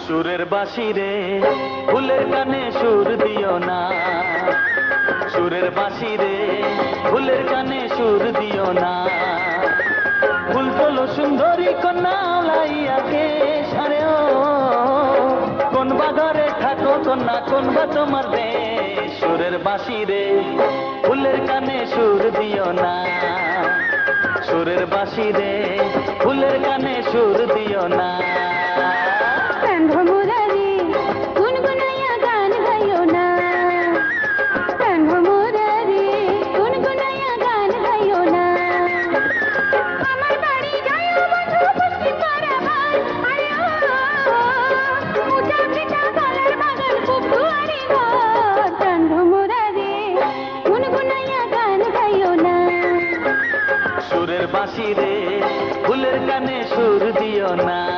সুরের বাঁশি রে ফুলের কানে সুর দিও না, সুরের বাঁশি রে ফুলের কানে সুর দিও না। ফুল তোলো সুন্দরী কন্যা লাইয়াকে সারে ও, কোন বা ঘরে থাকো কন্যা, কোন বা তোমার দেশ। সুরের বাঁশি রে ফুলের কানে সুর দিও না, সুরের বাঁশি রে ফুলের কানে সুর দিও না। সুরের বাঁশি রে ফুলের কানে সুর দিও না।